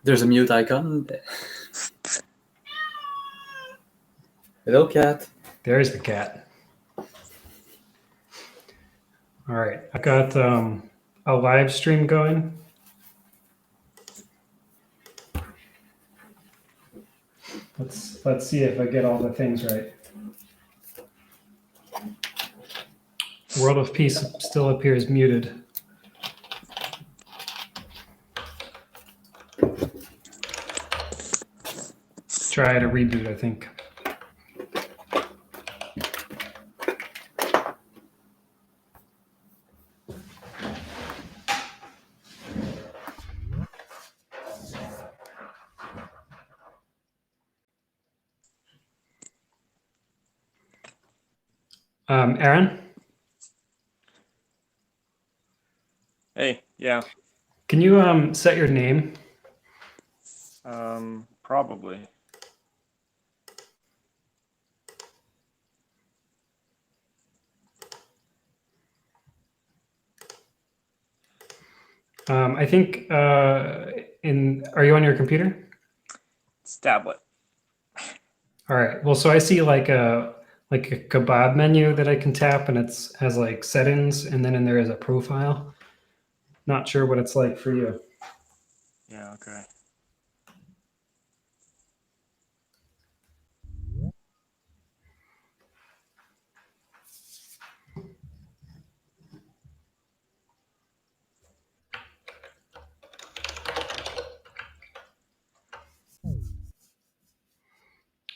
There's a mute icon. Hello, cat. There's the cat. All right, I've got a live stream going. Let's see if I get all the things right. World of Peace still appears muted. Try to reboot, I think. Aaron? Hey, yeah. Can you set your name? Probably. I think are you on your computer? It's tablet. All right. Well, so I see like a kebab menu that I can tap, and has like settings, and then in there is a profile. Not sure what it's like for you. Yeah, okay.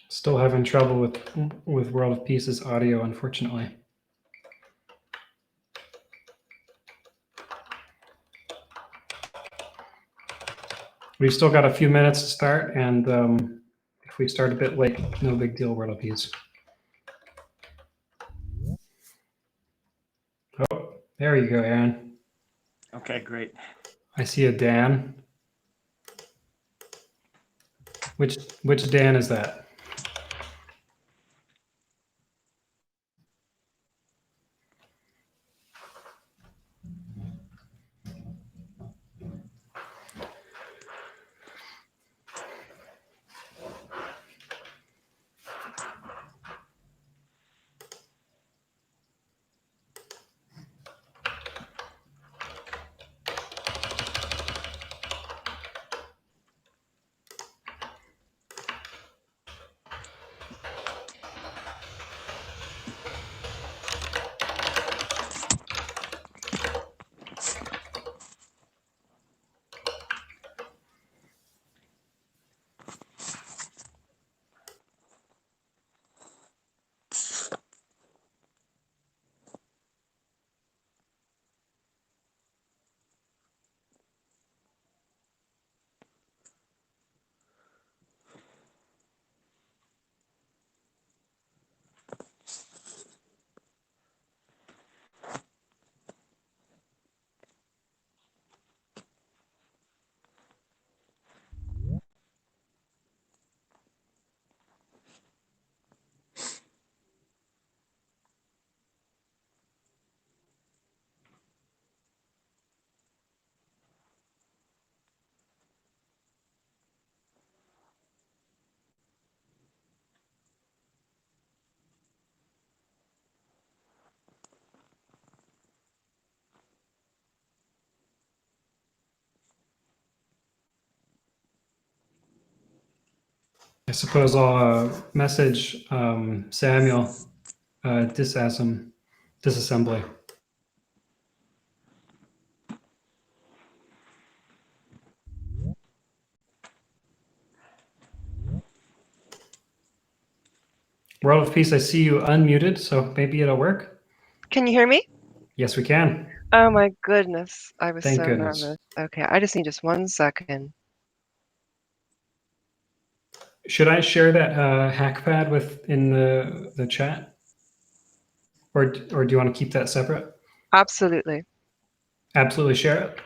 Still having trouble with World of Peace's audio, unfortunately. We've still got a few minutes to start, and if we start a bit late, no big deal, World of Peace. Oh, there you go, Aaron. Okay, great. I see a Dan. Which Dan is that? I suppose I'll message Samuel disassembly. World of Peace, I see you unmuted, so maybe it'll work. Can you hear me? Yes, we can. Oh my goodness. I was Thank so goodness. nervous. Okay, I just need just 1 second. Should I share that hackpad in the chat? Or do you want to keep that separate? Absolutely. Absolutely share it?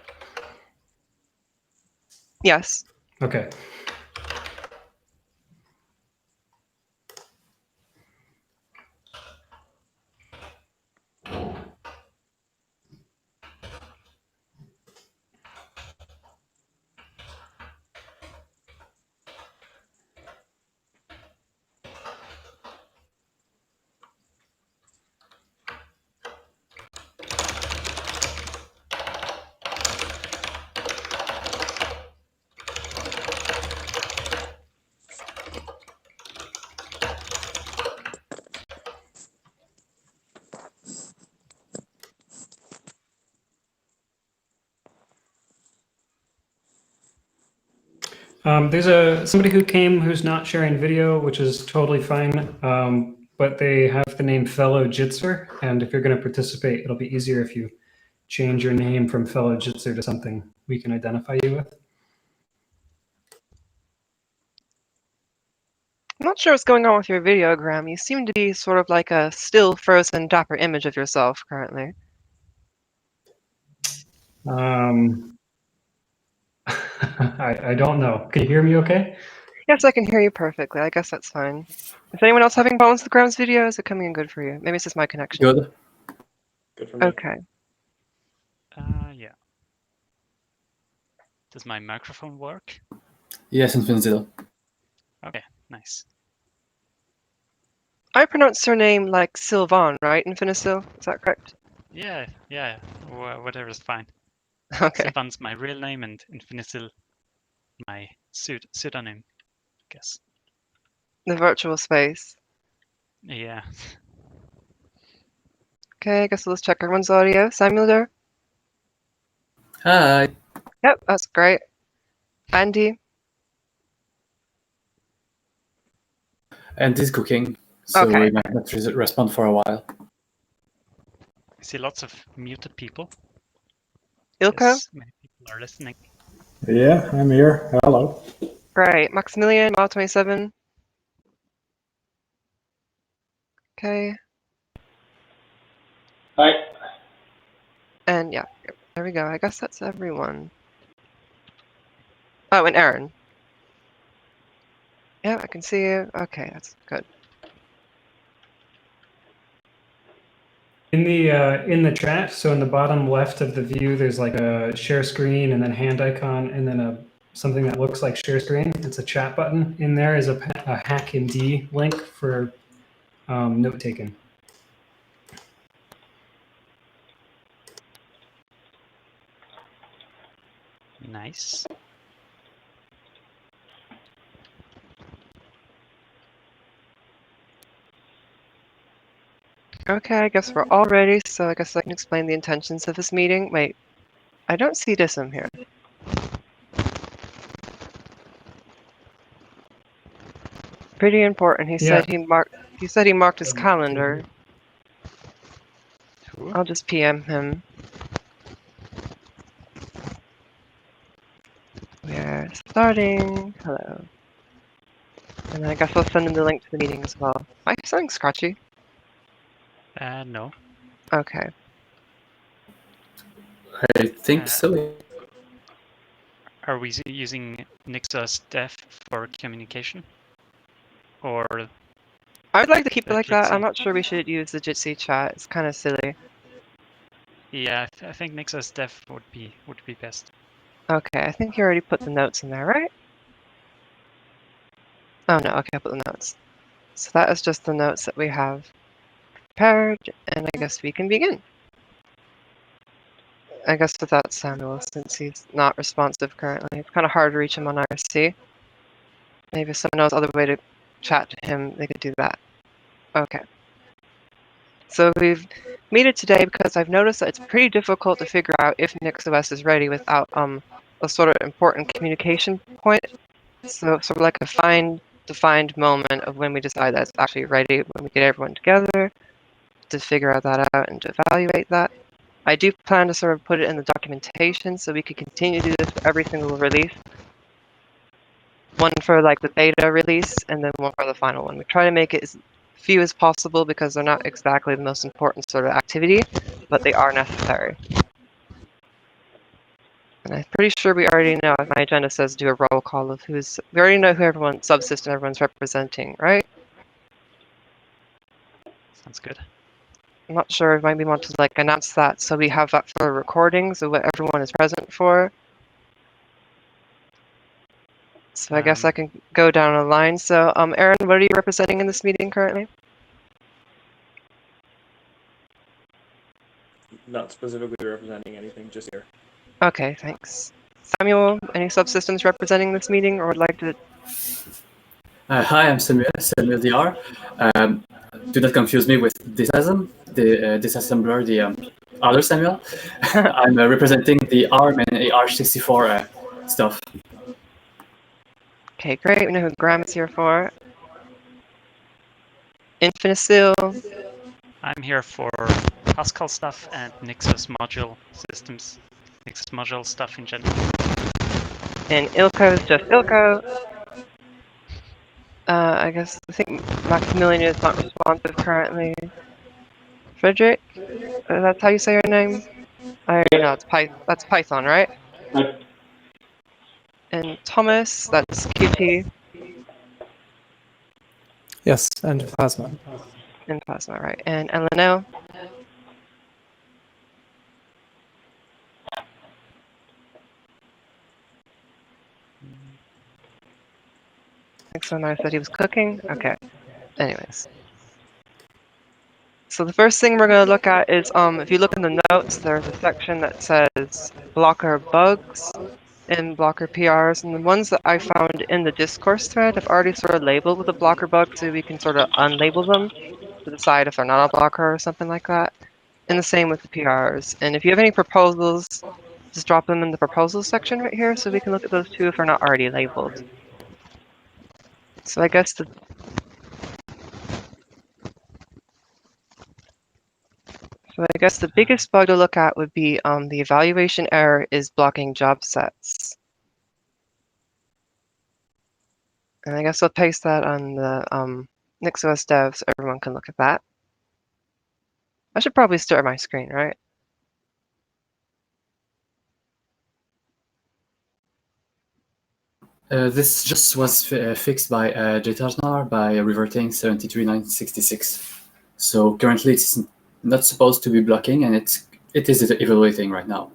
Yes. Okay. There's somebody who came who's not sharing video, which is totally fine. But they have the name Fellow Jitser, and if you're going to participate, it'll be easier if you change your name from Fellow Jitser to something we can identify you with. I'm not sure what's going on with your video, Graham. You seem to be sort of like a still frozen dapper image of yourself currently. I don't know. Can you hear me okay? Yes, I can hear you perfectly. I guess that's fine. Is anyone else having problems with Graham's video? Is it coming in good for you? Maybe it's just my connection. Good. Good for me. Okay. Yeah. Does my microphone work? Yes, Infinity. Okay, nice. I pronounced her name like Sylvan, right? Infinisil? Is that correct? Yeah, whatever is fine. Okay. Sylvan's my real name and Infinitil my pseudonym, I guess. The virtual space. Yeah. Okay, I guess let's check everyone's audio. Samuel there? Hi. Yep, that's great. Andy? And this cooking, so Okay. we might not respond for a while. I see lots of muted people. Ilko? Yes, many people are listening. Yeah, I'm here. Hello. Great. Maximilian, Mile 27. Okay. Hi. And yeah, there we go. I guess that's everyone. Oh, and Aaron. Yeah, I can see you. Okay, that's good. In the chat, so in the bottom left of the view, there's like a share screen and then hand icon and then something that looks like share screen. It's a chat button. In there is a HackMD link for note taking. Nice. Okay, I guess we're all ready, so I guess I can explain the intentions of this meeting. Wait, I don't see Dism here. Pretty important. He said he marked his calendar. Who? I'll just PM him. We're starting. Hello. And I guess I'll send him the link to the meeting as well. Am I sounding scratchy? No. Okay. I think so. Are we using NixOS dev for communication? Or I would like to keep it the like that. I'm Jitsi? not sure we should use the Jitsi chat. It's kind of silly. Yeah, I think NixOS dev would be best. Okay, I think you already put the notes in there, right? Oh no, okay, I put the notes. So that is just the notes that we have prepared, and I guess we can begin. I guess without Samuel, since he's not responsive currently. It's kind of hard to reach him on IRC. Maybe if someone knows other way to chat to him, they could do that. Okay. So we've meted today because I've noticed that it's pretty difficult to figure out if NixOS is ready without a sort of important communication point. So sort of like a defined moment of when we decide that it's actually ready, when we get everyone together to figure that out and to evaluate that. I do plan to sort of put it in the documentation so we could continue to do this for every single release. One for like the beta release and then one for the final one. We try to make it as few as possible because they're not exactly the most important sort of activity, but they are necessary. And I'm pretty sure we already know, my agenda says do a roll call of we already know who subsystem everyone's representing, right? Sounds good. I'm not sure if maybe want to like announce that so we have that for recordings of what everyone is present for. So I guess I can go down a line. So Aaron, what are you representing in this meeting currently? Not specifically representing anything, just here. Okay, thanks. Samuel, any subsystems representing this meeting or would like to? Hi, I'm Samuel DR. Do not confuse me with Disasm, the disassembler, the other Samuel. I'm representing the ARM and AR64 stuff. Okay, great. We know who Graham is here for. Infinisil. I'm here for Pascal stuff and NixOS module systems, NixOS module stuff in general. And Ilko is just Ilko. I think Maximilian is not responsive currently. Frederick, that's how you say your name? I already know, that's Python, right? And Thomas, that's Qt. Yes, and Plasma. And Plasma, right? And Elenel. I think so nice that he was cooking. Okay. Anyways. So the first thing we're going to look at is, if you look in the notes, there's a section that says blocker bugs and blocker PRs. And the ones that I found in the discourse thread have already sort of labeled with a blocker bug, so we can sort of unlabel them to decide if they're not a blocker or something like that. And the same with the PRs. And if you have any proposals, just drop them in the proposals section right here so we can look at those too if they're not already labeled. So I guess the biggest bug to look at would be the evaluation error is blocking job sets. And I guess I'll paste that on the NixOS dev so everyone can look at that. I should probably start my screen, right? This just was fixed by JTarnar by reverting 73966. So currently it's not supposed to be blocking, and it is evaluating right now.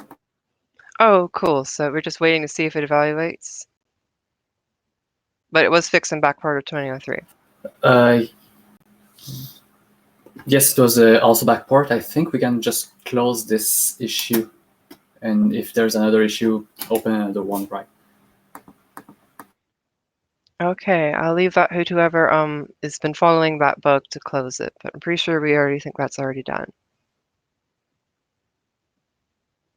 Oh, cool. So we're just waiting to see if it evaluates. But it was fixed in back part of 2003. Yes, it was also backport. I think we can just close this issue, and if there's another issue, open another one, right? Okay, I'll leave that to whoever has been following that bug to close it, but I'm pretty sure we already think that's already done.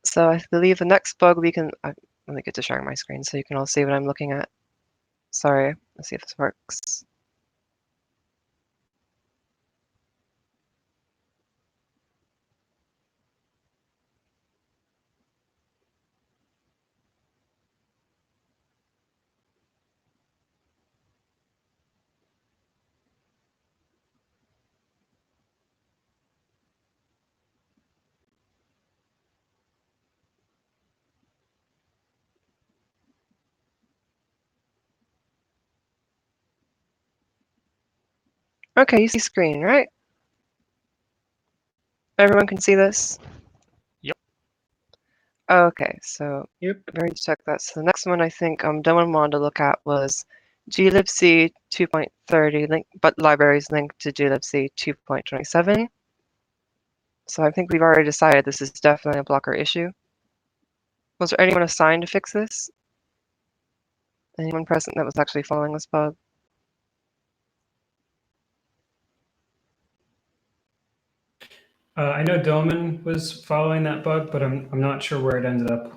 So I believe the next bug we can, let me get to sharing my screen so you can all see what I'm looking at. Sorry, let's see if this works. Okay, you see screen, right? Everyone can see this? Yep. Okay, so Yep. we already checked that. So the next one I think Dylan wanted to look at was glibc 2.30 link, but libraries linked to glibc 2.27. So I think we've already decided this is definitely a blocker issue. Was there anyone assigned to fix this? Anyone present that was actually following this bug? I know Doman was following that bug, but I'm not sure where it ended up.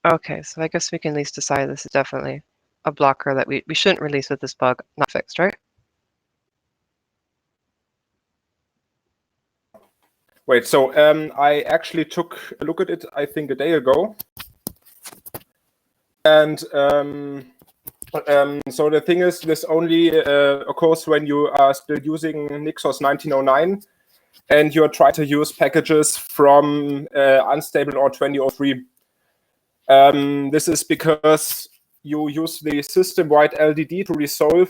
Okay, so I guess we can at least decide this is definitely a blocker that we shouldn't release with this bug not fixed, right? Wait, so I actually took a look at it, I think, a day ago. And so the thing is, this only occurs when you are still using NixOS 1909 and you're trying to use packages from unstable or 2003. This is because you use the system-wide LDD to resolve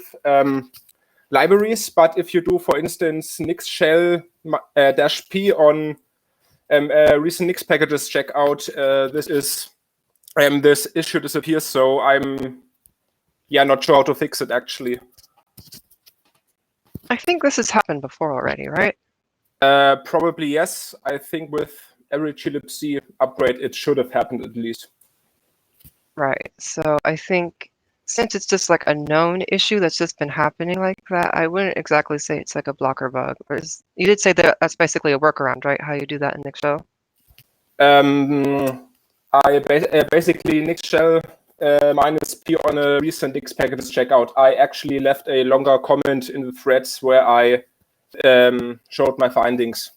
libraries, but if you do, for instance, nix shell -p on recent Nix packages checkout, this issue disappears. So I'm not sure how to fix it actually. I think this has happened before already, right? Probably yes. I think with every glibc upgrade, it should have happened at least. Right. So I think since it's just like a known issue that's just been happening like that, I wouldn't exactly say it's like a blocker bug. You did say that that's basically a workaround, right? How you do that in NixShell? I basically Nix shell -p on a recent X packages checkout. I actually left a longer comment in the threads where I showed my findings.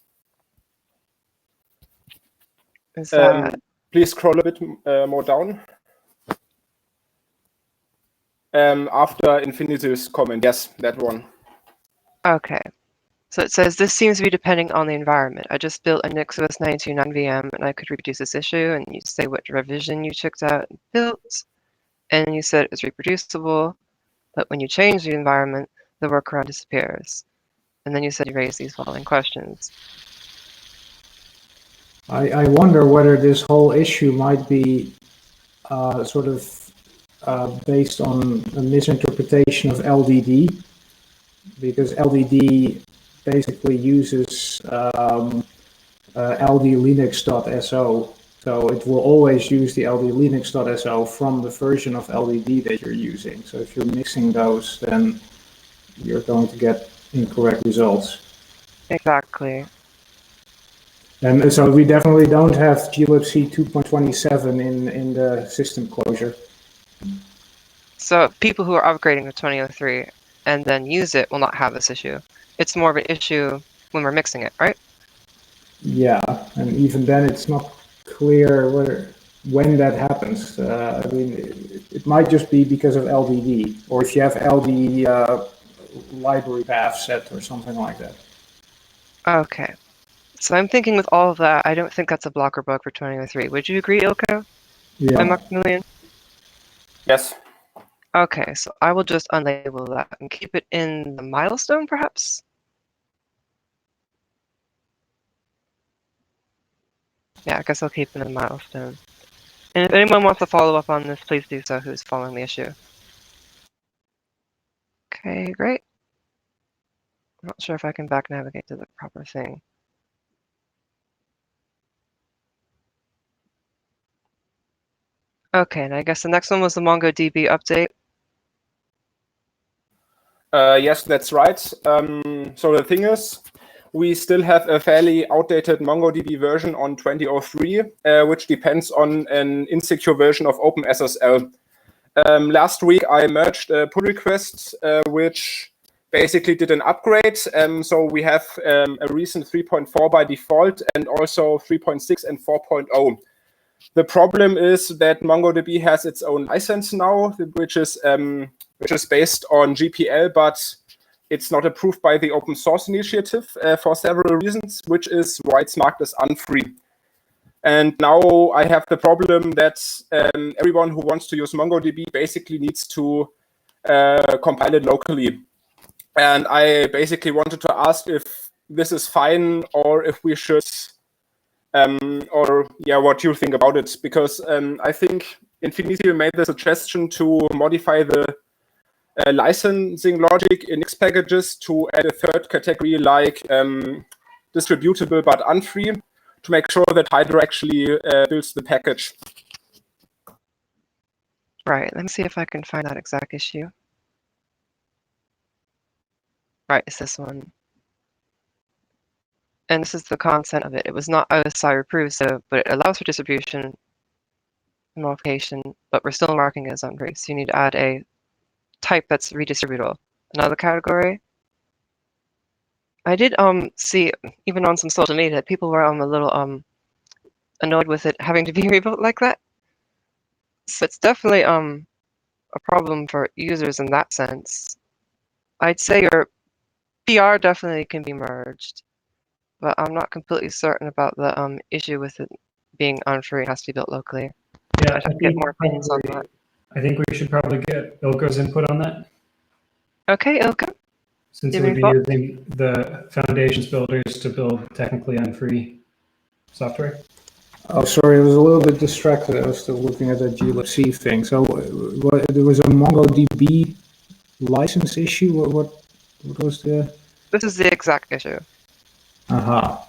Is that Please scroll a bit more down. After Infinity's comment, yes, that one. okay? So it says this seems to be depending on the environment. I just built a NixOS 929 VM, and I could reproduce this issue. And you say what revision you checked out and built, and you said it's reproducible. But when you change the environment, the workaround disappears. And then you said you raised these following questions. I wonder whether this whole issue might be sort of based on a misinterpretation of LDD, because LDD basically uses ldlinux.so. So it will always use the ldlinux.so from the version of LDD that you're using. So if you're mixing those, then you're going to get incorrect results. Exactly. And so we definitely don't have glibc 2.27 in the system closure. So people who are upgrading to 2003 and then use it will not have this issue. It's more of an issue when we're mixing it, right? Yeah, and even then it's not clear when that happens. I mean, it might just be because of LDD, or if you have LD library path set or something like that. Okay. So I'm thinking with all of that, I don't think that's a blocker bug for 2003. Would you agree, Ilko? Yeah. Maximilian? Yes. Okay, so I will just unlabel that and keep it in the milestone, perhaps? Yeah, I guess I'll keep it in the milestone. And if anyone wants to follow up on this, please do so, who's following the issue. Okay, great. I'm not sure if I can back navigate to the proper thing. Okay, and I guess the next one was the MongoDB update. Yes, that's right. So the thing is, we still have a fairly outdated MongoDB version on 2003, which depends on an insecure version of OpenSSL. Last week, I merged a pull request, which basically did an upgrade. So we have a recent 3.4 by default, and also 3.6 and 4.0. The problem is that MongoDB has its own license now, which is based on GPL, but it's not approved by the open source initiative for several reasons, which is why it's marked as unfree. And now I have the problem that everyone who wants to use MongoDB basically needs to compile it locally. And I basically wanted to ask if this is fine, or if we should, what you think about it. Because I think Infinity made the suggestion to modify the licensing logic in X packages to add a third category like distributable but unfree, to make sure that Hydra actually builds the package. Right, let me see if I can find that exact issue. Right, it's this one. And this is the content of it. It was not OSI approved, but it allows for distribution and modification, but we're still marking it as unfree. So you need to add a type that's redistributable. Another category. I did see, even on some social media, people were a little annoyed with it having to be rebuilt like that. So it's definitely a problem for users in that sense. I'd say your PR definitely can be merged, but I'm not completely certain about the issue with it being unfree and has to be built locally. Yeah, I'd have to get more opinions on that. I think we should probably get Ilko's input on that, Okay, Ilka. since Do it you would have be any using the foundations builders to build technically unfree software. Oh, sorry, I was a little bit distracted. I was still looking at the glibc thing. So there was a MongoDB license issue. What was the? This is the exact issue. Aha.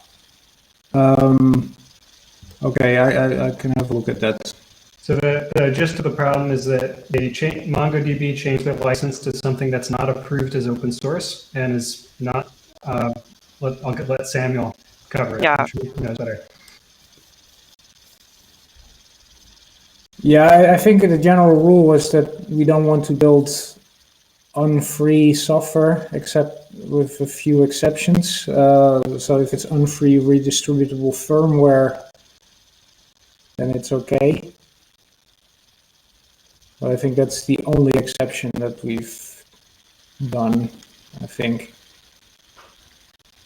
Okay, I can have a look at that. So the gist of the problem is that MongoDB changed their license to something that's not approved as open source and is not. Let Samuel cover it. Yeah. I'm sure he knows better. Yeah, I think the general rule was that we don't want to build unfree software, except with a few exceptions. So if it's unfree redistributable firmware, then it's okay. But I think that's the only exception that we've done, I think.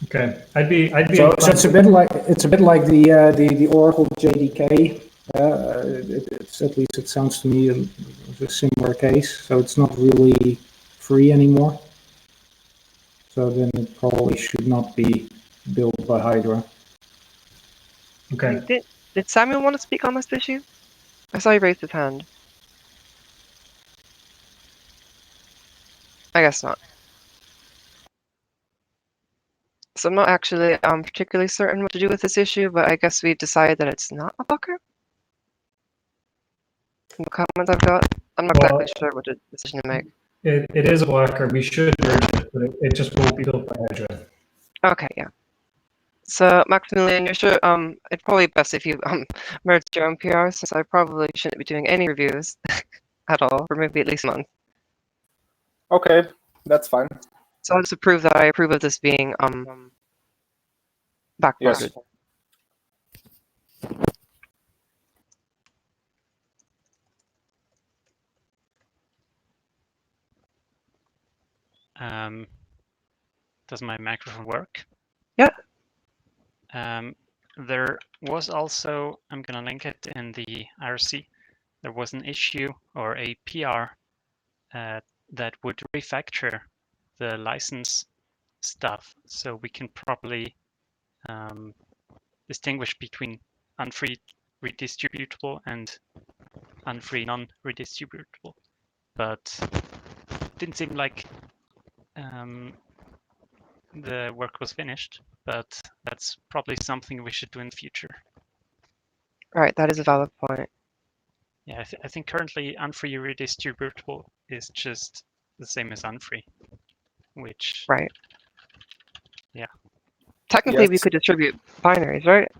Okay, I'd be. So it's a bit like the Oracle JDK. It's at least it sounds to me a similar case. So it's not really free anymore. So then it probably should not be built by Hydra. Okay. Did Samuel want to speak on this issue? I saw he raised his hand. I guess not. So I'm not actually particularly certain what to do with this issue, but I guess we decided that it's not a blocker. From the comments I've got, I'm not exactly sure what decision to make. It is a blocker. We should merge it, but it just won't be built by Hydra. Okay, yeah. So Maximilian, you're sure it's probably best if you merge your own PR, since I probably shouldn't be doing any reviews at all for maybe at least a month. Okay, that's fine. So I'll just approve that I approve of this being backported. Yes. Does my microphone work? Yeah. There was also, I'm going to link it in the IRC, there was an issue or a PR that would refactor the license stuff so we can properly distinguish between unfree redistributable and unfree non-redistributable. But it didn't seem like the work was finished, but that's probably something we should do in the future. Right, that is a valid point. Yeah, I think currently unfree redistributable is just the same as unfree, which... Right. Yeah. Technically, Yes. we could distribute binaries, right?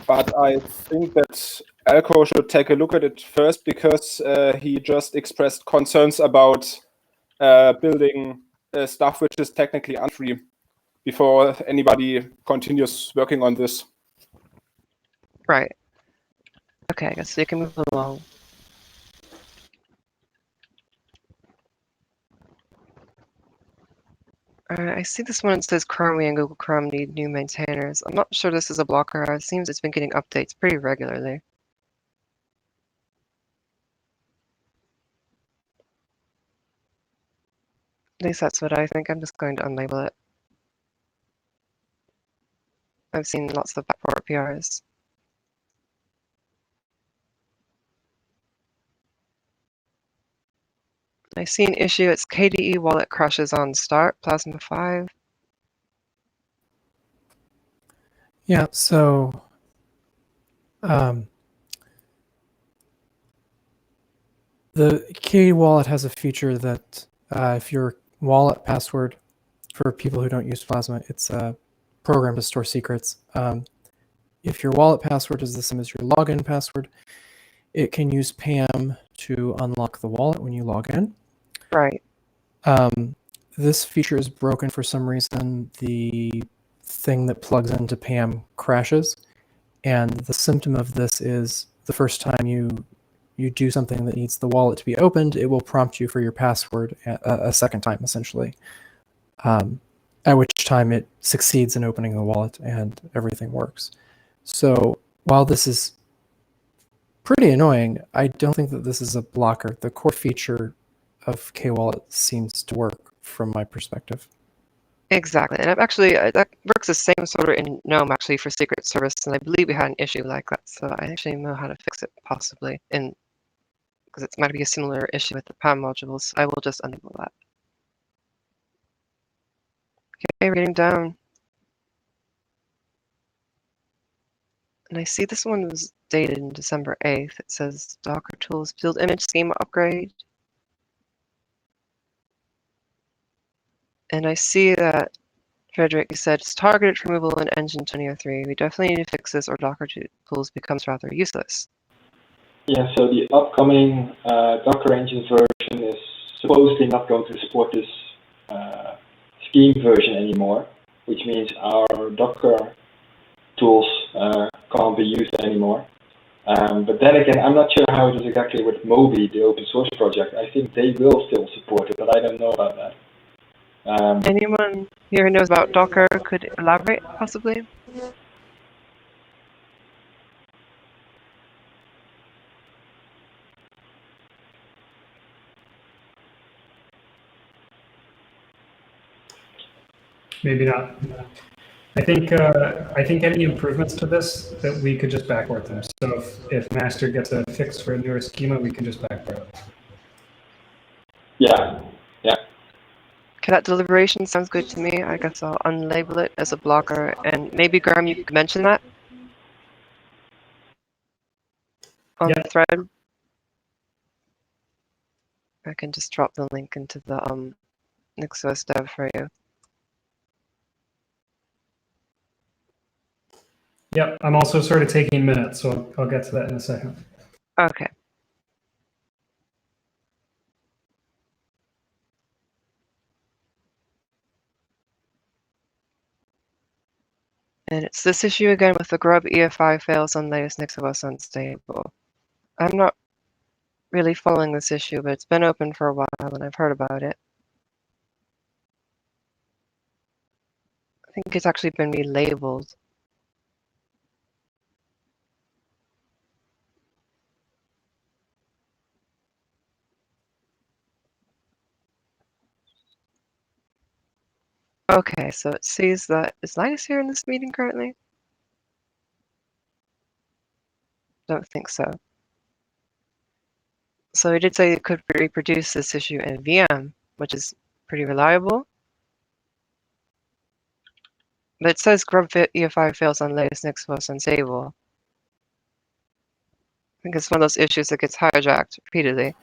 But I think that Alco should take a look at it first, because he just expressed concerns about building stuff which is technically unfree before anybody continues working on this. Right. Okay, I guess we can move along. I see this one. It says Chrome and Google Chrome need new maintainers. I'm not sure this is a blocker. It seems it's been getting updates pretty regularly. At least that's what I think. I'm just going to unlabel it. I've seen lots of backport PRs. I see an issue. It's KDE wallet crashes on start, Plasma 5. Yeah, so the KDE wallet has a feature that if your wallet password, for people who don't use Plasma, it's a program to store secrets. If your wallet password is the same as your login password, it can use PAM to unlock the wallet when you log in. Right. This feature is broken for some reason. The thing that plugs into PAM crashes, and the symptom of this is the first time you do something that needs the wallet to be opened, it will prompt you for your password a second time, essentially, at which time it succeeds in opening the wallet and everything works. So while this is pretty annoying, I don't think that this is a blocker. The core feature of K-Wallet seems to work from my perspective. Exactly. And I've actually, that works the same sort of in GNOME actually for Secret Service, and I believe we had an issue like that. So I actually know how to fix it possibly, because it might be a similar issue with the PAM modules. I will just enable that. Okay, reading down. And I see this one was dated in December 8th. It says Docker tools build image schema upgrade. And I see that Frederick, you said it's targeted for removal in Engine 2003. We definitely need to fix this or Docker tools becomes rather useless. Yeah, so the upcoming Docker engine version is supposedly not going to support this scheme version anymore, which means our Docker tools can't be used anymore. But then again, I'm not sure how it is exactly with Moby, the open source project. I think they will still support it, but I don't know about that. Anyone here who knows about Docker could elaborate, possibly? Maybe not. I think any improvements to this that we could just backward them. So if master gets a fix for a newer schema, we can just backward it. Yeah, yeah. Okay, that deliberation sounds good to me. I guess I'll unlabel it as a blocker, and maybe Graham, you could mention that on the thread. I can just drop the link into the NixOS dev for you. Yep, I'm also sort of taking minutes, so I'll get to that in a second. Okay. And it's this issue again with the grub EFI fails on latest NixOS unstable. I'm not really following this issue, but it's been open for a while and I've heard about it. I think it's actually been relabeled. Okay, so it sees that, is Linus here in this meeting currently? Don't think so. So it did say it could reproduce this issue in VM, which is pretty reliable. But it says grub EFI fails on latest NixOS unstable. I think it's one of those issues that gets hijacked repeatedly.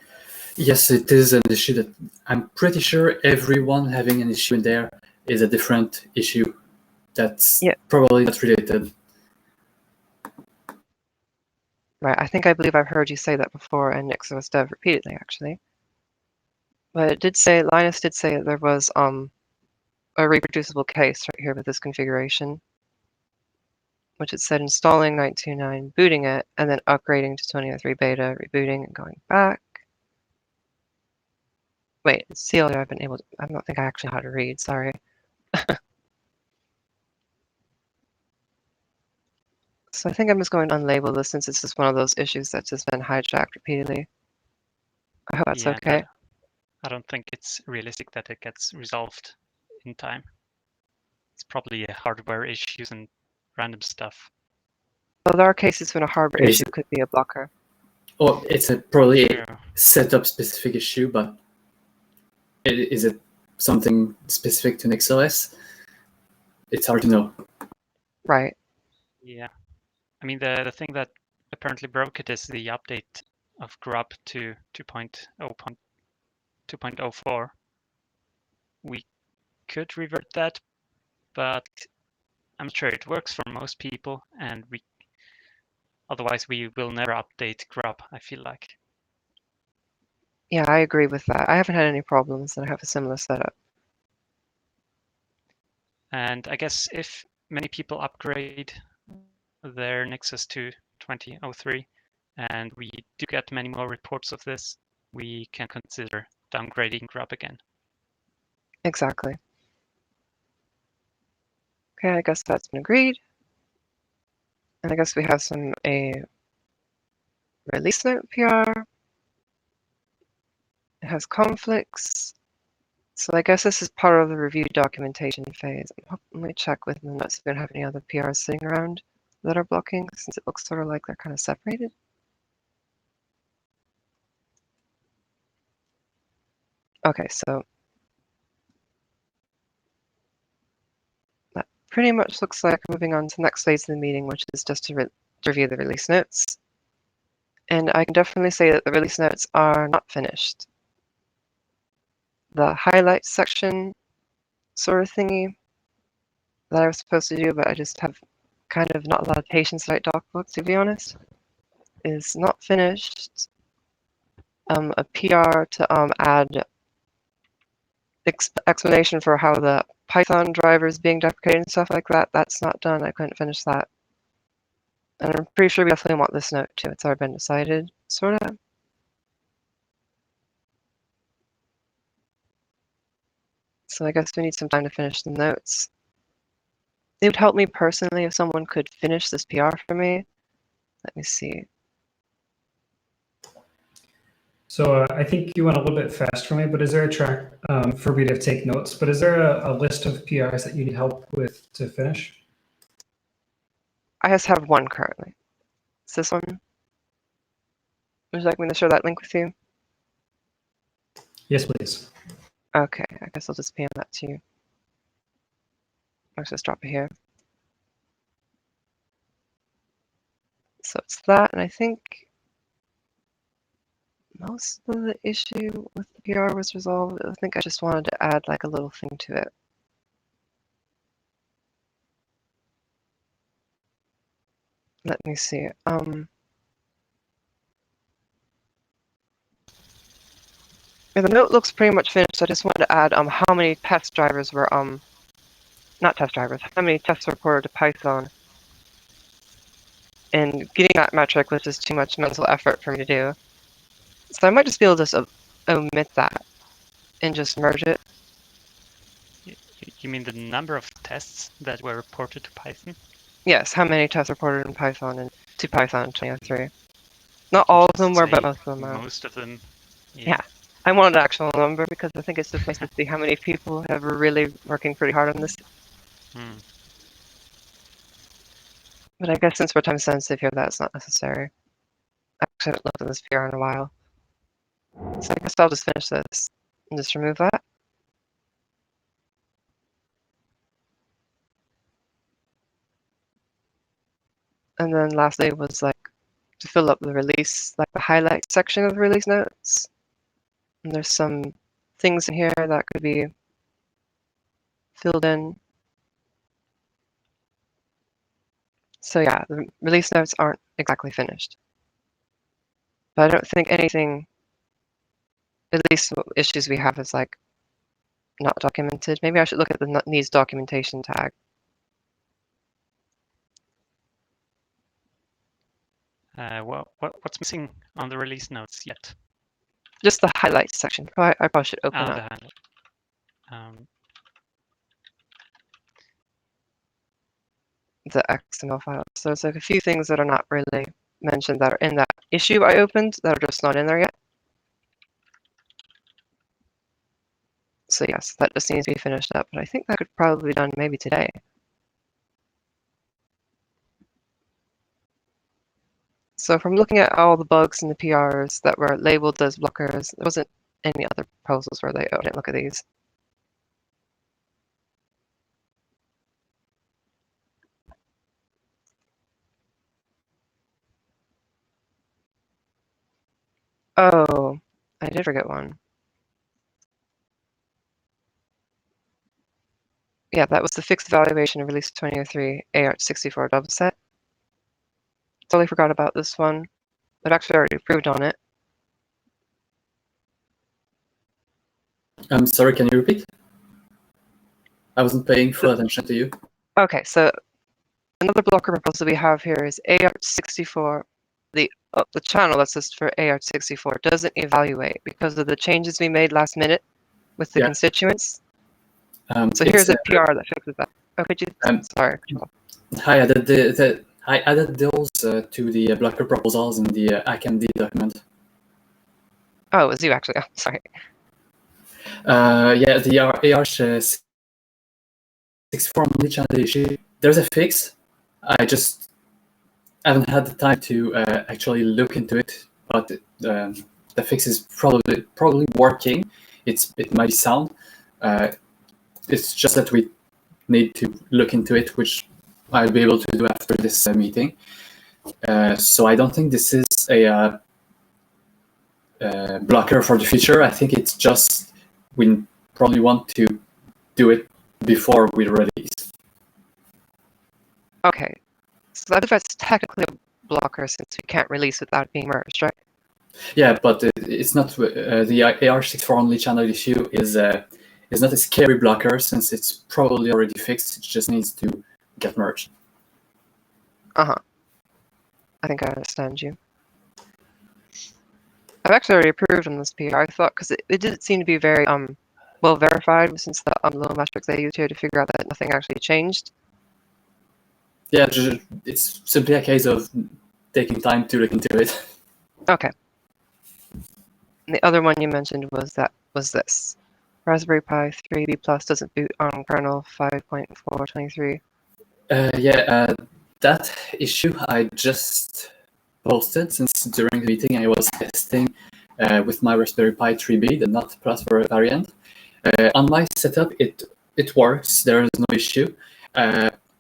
Yes, it is an issue that I'm pretty sure everyone having an issue in there is a different issue that's probably not related. Right, I believe I've heard you say that before in NixOS dev repeatedly, actually. But it did say, Linus did say that there was a reproducible case right here with this configuration, which it said installing 929, booting it, and then upgrading to 2003 beta, rebooting and going back. Wait, CLR I've been able to, I don't think I actually know how to read, sorry. So I think I'm just going to unlabel this since it's just one of those issues that's just been hijacked repeatedly. I hope that's okay. I don't think it's realistic that it gets resolved in time. It's probably hardware issues and random stuff. Well, there are cases when a hardware issue could be a blocker. Or it's probably a setup specific issue, but is it something specific to NixOS? It's hard to know. Right. Yeah. I mean, the thing that apparently broke it is the update of grub to 2.04. We could revert that, but I'm sure it works for most people, and otherwise we will never update grub, I feel like. Yeah, I agree with that. I haven't had any problems, and I have a similar setup. And I guess if many people upgrade their NixOS to 2003, and we do get many more reports of this, we can consider downgrading grub again. Exactly. Okay, I guess that's been agreed. And I guess we have a release note PR. It has conflicts. So I guess this is part of the review documentation phase. Let me check with the notes if we don't have any other PRs sitting around that are blocking, since it looks sort of like they're kind of separated. Okay, so that pretty much looks like moving on to the next phase of the meeting, which is just to review the release notes. And I can definitely say that the release notes are not finished. The highlights section sort of thingy that I was supposed to do, but I just have kind of not a lot of patience to write doc books, to be honest. is not finished. A PR to add explanation for how the Python driver is being deprecated and stuff like that. That's not done. I couldn't finish that. And I'm pretty sure we definitely want this note too. It's already been decided, sort of. So I guess we need some time to finish the notes. It would help me personally if someone could finish this PR for me. Let me see. So I think you went a little bit fast for me, but is there a track for me to take notes? But is there a list of PRs that you need help with to finish? I just have one currently. It's this one. Would you like me to share that link with you? Yes, please. Okay, I guess I'll just PM that to you. I'll just drop it here. So it's that, and I think most of the issue with the PR was resolved. I think I just wanted to add like a little thing to it. Let me see. Yeah, the note looks pretty much finished. I just wanted to add how many test drivers were not test drivers, how many tests were reported to Python. And getting that metric was just too much mental effort for me to do. So I might just be able to just omit that and just merge it. You mean the number of tests that were reported to Python? Yes, how many tests reported in Python and to Python 2003. Not all of them were, but most of them are. Most of them. Yeah. I want an actual number because I think it's just nice to see how many people have really working pretty hard on this. But I guess since we're time sensitive here, that's not necessary. I actually haven't looked at this PR in a while. So I guess I'll just finish this and just remove that. And then lastly was like to fill up the release, like the highlight section of the release notes. And there's some things in here that could be filled in. So yeah, the release notes aren't exactly finished. But I don't think anything, at least issues we have is like not documented. Maybe I should look at the needs documentation tag. What's missing on the release notes yet? Just the highlights section. I probably should open up. The XML file. So there's like a few things that are not really mentioned that are in that issue I opened that are just not in there yet. So yes, that just needs to be finished up, but I think that could probably be done maybe today. So from looking at all the bugs in the PRs that were labeled as blockers, there wasn't any other proposals where they didn't look at these. Oh, I did forget one. Yeah, that was the fixed evaluation of release 2003 AR64 double set. Totally forgot about this one. I've actually already approved on it. I'm sorry, can you repeat? I wasn't paying full attention to you. Okay, so another blocker proposal we have here is AR64. The channel that's just for AR64 doesn't evaluate because of the changes we made last minute with the constituents. So here's a PR that fixes that. Oh, could you? Sorry. I added those to the blocker proposals in the ACMD document. Oh, it was you actually. Oh, sorry. Yeah, the AR64 multi-channel issue. There's a fix. I just haven't had the time to actually look into it, but the fix is probably working. It might be sound. It's just that we need to look into it, which I'll be able to do after this meeting. So I don't think this is a blocker for the future. I think it's just we probably want to do it before we release. Okay, so that if it's technically a blocker since we can't release without being merged, right? Yeah, but it's not the AR64 only channel issue is not a scary blocker since it's probably already fixed. It just needs to get merged. I think I understand you. I've actually already approved on this PR. I thought because it didn't seem to be very well verified since the little metrics I used here to figure out that nothing actually changed. Yeah, it's simply a case of taking time to look into it. Okay. And the other one you mentioned was this. Raspberry Pi 3B Plus doesn't boot on kernel 5.423. That issue I just posted since during the meeting I was testing with my Raspberry Pi 3B, the not Plus variant. On my setup, it works. There is no issue.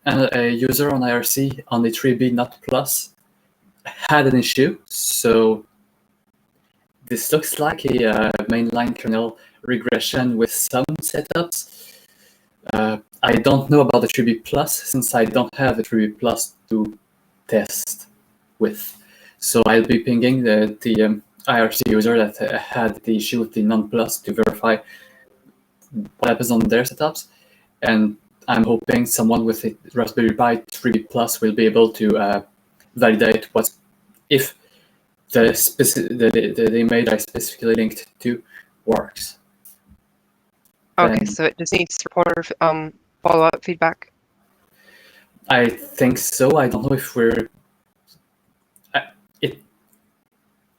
And a user on IRC on the 3B not Plus had an issue. So this looks like a mainline kernel regression with some setups. I don't know about the 3B Plus since I don't have a 3B Plus to test with. So I'll be pinging the IRC user that had the issue with the non-plus to verify what happens on their setups. And I'm hoping someone with a Raspberry Pi 3B Plus will be able to validate if the image I specifically linked to works. Okay, so it just needs reporter follow-up feedback. I think so. I don't know if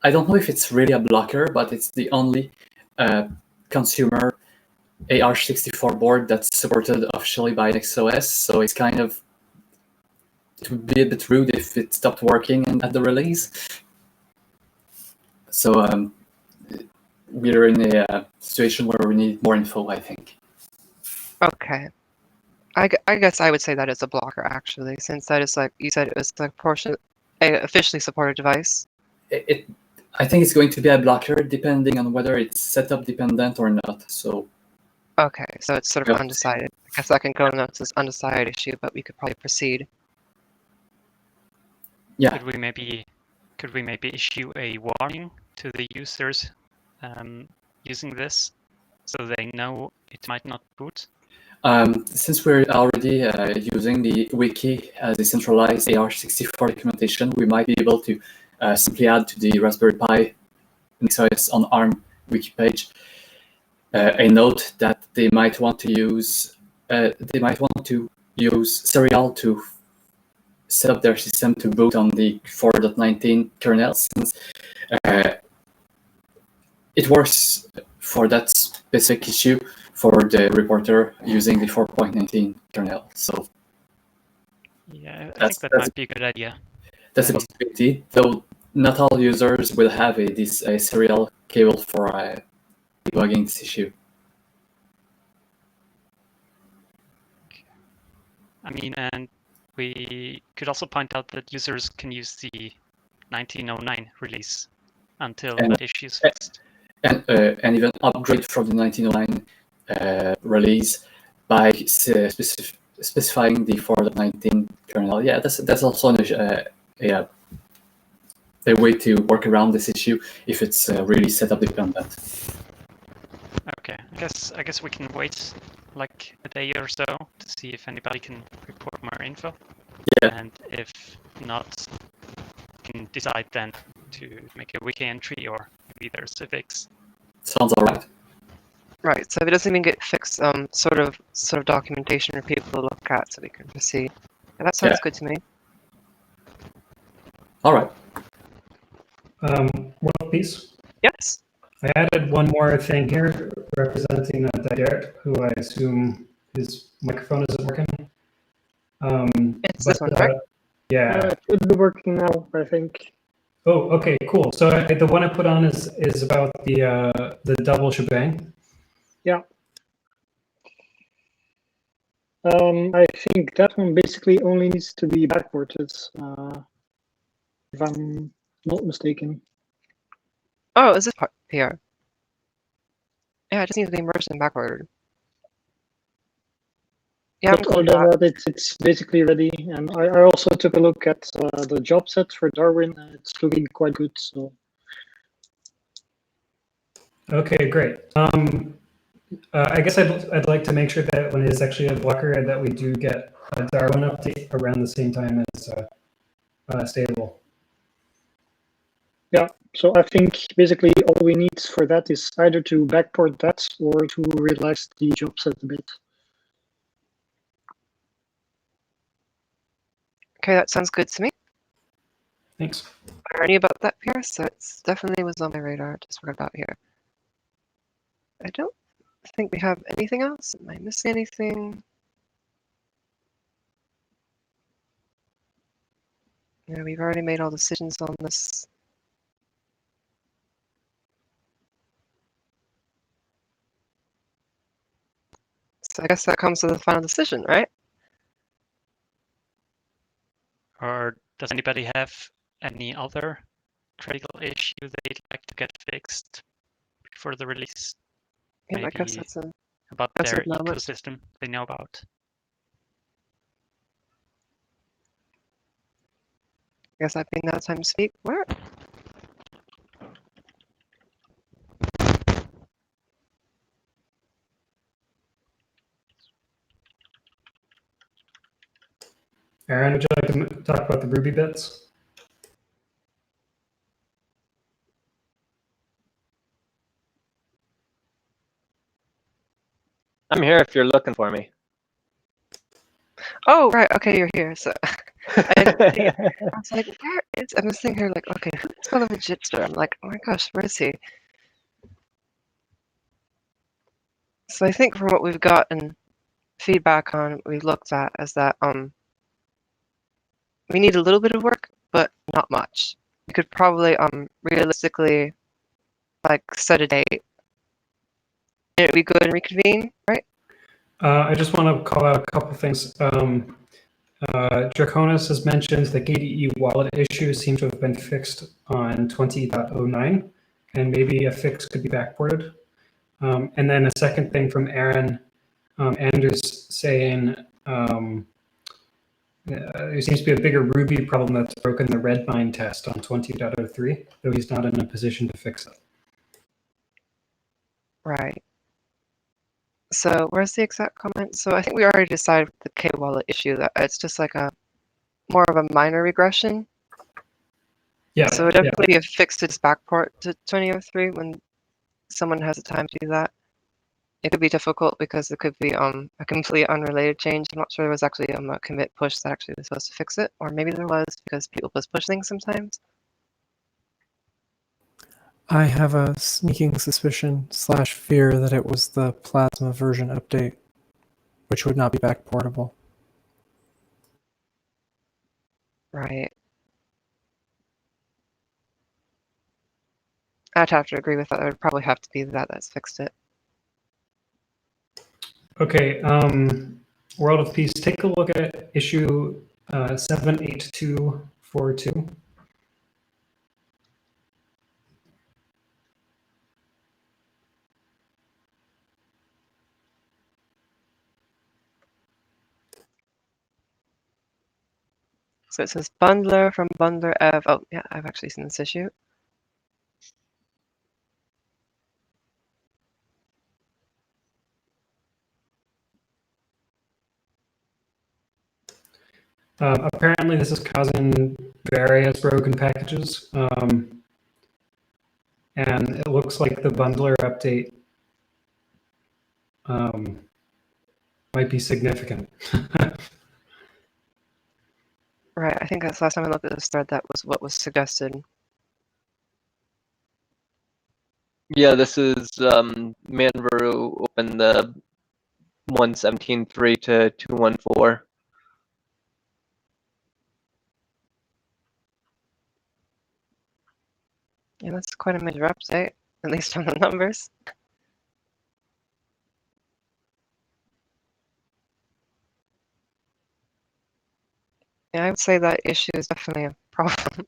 I don't know if it's really a blocker, but it's the only consumer AR64 board that's supported officially by NixOS. So it's kind of, it would be a bit rude if it stopped working at the release. So we're in a situation where we need more info, I think. Okay. I guess I would say that is a blocker, actually, since that is, like you said, it was a officially supported device. I think it's going to be a blocker depending on whether it's setup dependent or not. So. Okay, so it's sort of undecided. I guess that can go notes as undecided issue, but we could probably proceed. Yeah. Could we maybe issue a warning to the users using this, so they know it might not boot? Since we're already using the wiki as a centralized AR64 documentation, we might be able to simply add to the Raspberry Pi NixOS on ARM wiki page a note that they might want to use Serial to set up their system to boot on the 4.19 kernel, since it works for that specific issue for the reporter using the 4.19 kernel. So yeah, I think that might be a good idea. That's a possibility, though not all users will have a serial cable for debugging this issue. I mean, and we could also point out that users can use the 1909 release until that issue is fixed. And even upgrade from the 1909 release by specifying the 4.19 kernel. Yeah, that's also a way to work around this issue if it's really setup dependent. Okay, I guess we can wait like a day or so to see if anybody can report more info. Yeah. And if not, we can decide then to make a wiki entry, or maybe there's a fix. Sounds all right. Right. So if it doesn't even get fixed, sort of documentation for people to look at, so we can proceed. Yeah, that sounds good to me. All right. One piece. Yes. I added one more thing here representing Derek, who I assume his microphone isn't working. It's this one, right? Yeah. It should be working now, I think. Oh, okay, cool. So the one I put on is about the double shebang. Yeah. I think that one basically only needs to be backported, if I'm not mistaken. Oh, is this part PR? Yeah, it just needs to be merged and backordered. Yeah, But other than that, it's basically ready. And I also took a look at the job set for Darwin. It's looking quite good. So Okay, great. I guess I'd like to make sure that when it is actually a blocker, that we do get a Darwin update around the same time as stable. yeah, so I think basically all we need for that is either to backport that or to relax the job set a bit. Okay, that sounds good to me. Thanks. I already about that, Pierre, so it's definitely was on my radar. Just forgot about here. I don't think we have anything else. Am I missing anything? Yeah, we've already made all decisions on this. So I guess that comes to the final decision, right? Or does anybody have any other critical issue they'd like to get fixed before the release? Yeah, I guess Maybe that's about that's their a moment. ecosystem they know about. I guess I've been that time to speak. Where? Aaron, would you like to talk about the Ruby bits? I'm here if you're looking for me. Oh, right. Okay, you're here. So I was like, where is? I'm sitting here like, okay, who's the Legitster? I'm like, oh my gosh, where is he? So I think from what we've gotten feedback on, we looked at is that we need a little bit of work, but not much. We could probably realistically like set a date. And it'd be good and reconvene, right? I just want to call out a couple things. Draconis has mentioned the KDE wallet issue seems to have been fixed on 20.09, and maybe a fix could be backported. And then a second thing from Aaron Anders saying there seems to be a bigger Ruby problem that's broken the Redmine test on 20.03, though he's not in a position to fix it. Right. So where's the exact comment? So I think we already decided the K-wallet issue that it's just like a more of a minor regression. Yeah. So it definitely be a fix to just backport to 2003 when someone has the time to do that. It could be difficult because it could be a completely unrelated change. I'm not sure there was actually a commit push that actually was supposed to fix it, or maybe there was because people just push things sometimes. I have a sneaking suspicion / fear that it was the Plasma version update, which would not be backportable. Right. I'd have to agree with that. It would probably have to be that's fixed it. Okay, World of Peace, take a look at issue 78242. So it says bundler from bundler of, oh yeah, I've actually seen this issue. Apparently this is causing various broken packages. And it looks like the bundler update might be significant. Right, I think that's last time I looked at this thread, that was what was suggested. Yeah, this is Manvaru opened the 117.3 to 214. Yeah, that's quite a major update, at least from the numbers. Yeah, I would say that issue is definitely a problem.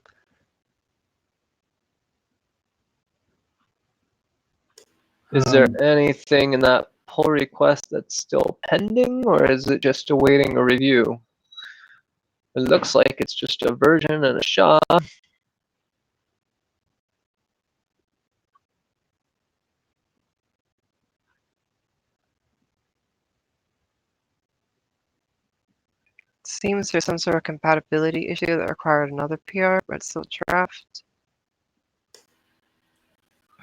Is there anything in that pull request that's still pending, or is it just awaiting a review? It looks like it's just a version and a SHA. Seems there's some sort of compatibility issue that required another PR, but it's still draft.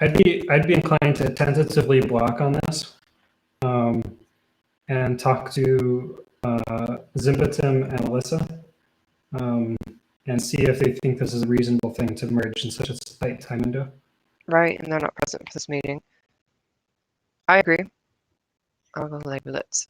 I'd be inclined to tentatively block on this, and talk to Zimbatim and Alyssa, and see if they think this is a reasonable thing to merge in such a tight time window. Right, and they're not present for this meeting. I agree. I'll go label it.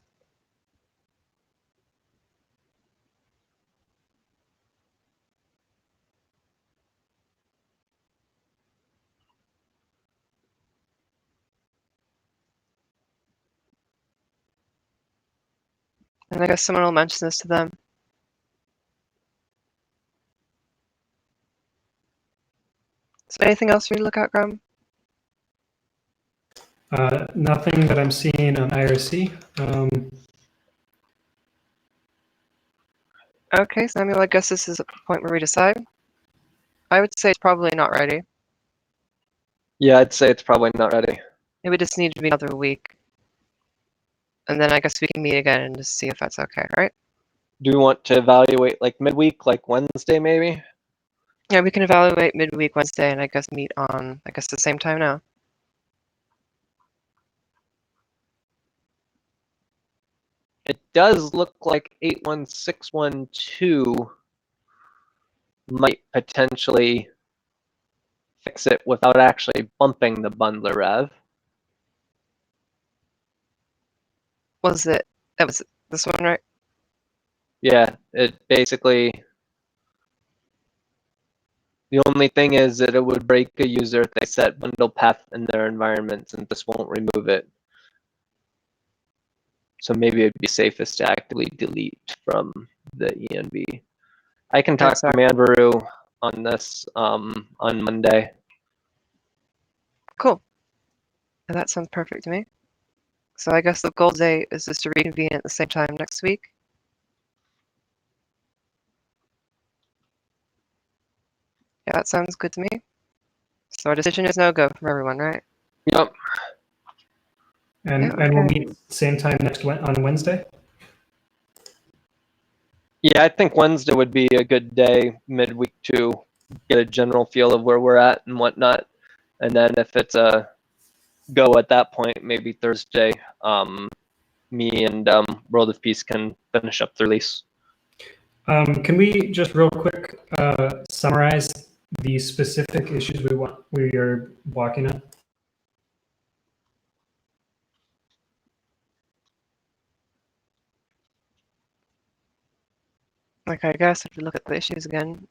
And I guess someone will mention this to them. Is there anything else for you to look at, Graham? Nothing that I'm seeing on IRC. Okay, Samuel, I guess this is a point where we decide. I would say it's probably not ready. Yeah, I'd say it's probably not ready. It would just need to be another week. And then I guess we can meet again and just see if that's okay, right? Do we want to evaluate like midweek, like Wednesday maybe? Yeah, we can evaluate midweek Wednesday and I guess meet on, I guess, the same time now. It does look like 81612 might potentially fix it without actually bumping the bundler rev. Was it, that was this one, right? Yeah, it basically, the only thing is that it would break a user if they set bundle path in their environments, and this won't remove it. So maybe it'd be safest to actively delete from the ENV. I can talk to Manvaru on this on Monday. Cool. And that sounds perfect to me. So I guess the goal date is just to reconvene at the same time next week. Yeah, that sounds good to me. So our decision is no go from everyone, right? Yep. And Yeah, we'll okay. meet same time on Wednesday. Yeah, I think Wednesday would be a good day midweek to get a general feel of where we're at and whatnot. And then if it's a go at that point, maybe Thursday, me and World of Peace can finish up the release. Can we just real quick summarize the specific issues we are walking on? Like, I guess if you look at the issues again.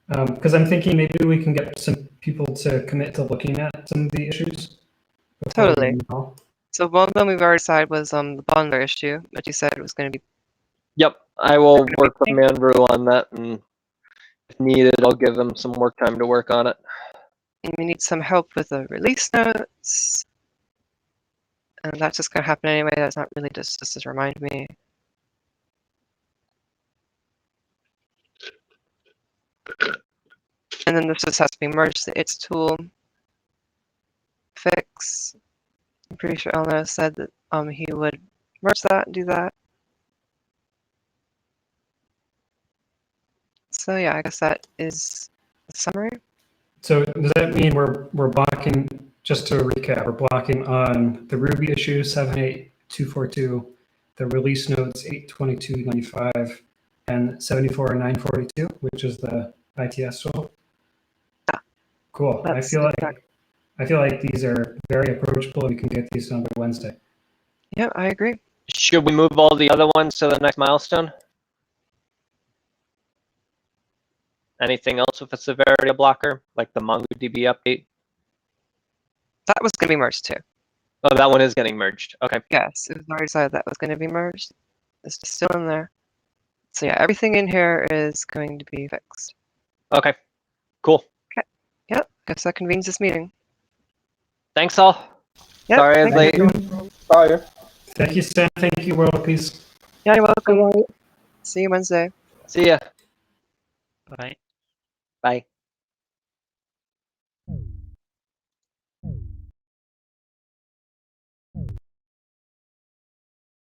Because I'm thinking maybe we can get some people to commit to looking at some of the issues. Totally. So one of them we've already decided was the bundler issue, that you said was going to be. Yep, I will work with Manvaru on that, and if needed, I'll give them some more time to work on it. And we need some help with the release notes. And that's just going to happen anyway. That's not really just to remind me. And then this just has to be merged to its tool. Fix. I'm pretty sure Elna said that he would merge that and do that. So yeah, I guess that is the summary. So does that mean we're blocking, just to recap, we're blocking on the Ruby issue 78242, the release notes 82295, and 74942, which is the ITS tool? Yeah. Cool. I feel like these are very approachable. We can get these done by Wednesday. Yeah, I agree. Should we move all the other ones to the next milestone? Anything else with a severity blocker, like the MongoDB update? That was going to be merged too. Oh, that one is getting merged. Okay. Yes, it was already decided that was going to be merged. It's just still in there. So yeah, everything in here is going to be fixed. Okay. Cool. Okay. Yep. Guess that convenes this meeting. Thanks all. Yep, Sorry I was thank late. you. Bye. Thank you, Sam. Thank you, World Peace. Yeah, you're welcome. Bye-bye. See you Wednesday. See ya. Bye. Bye.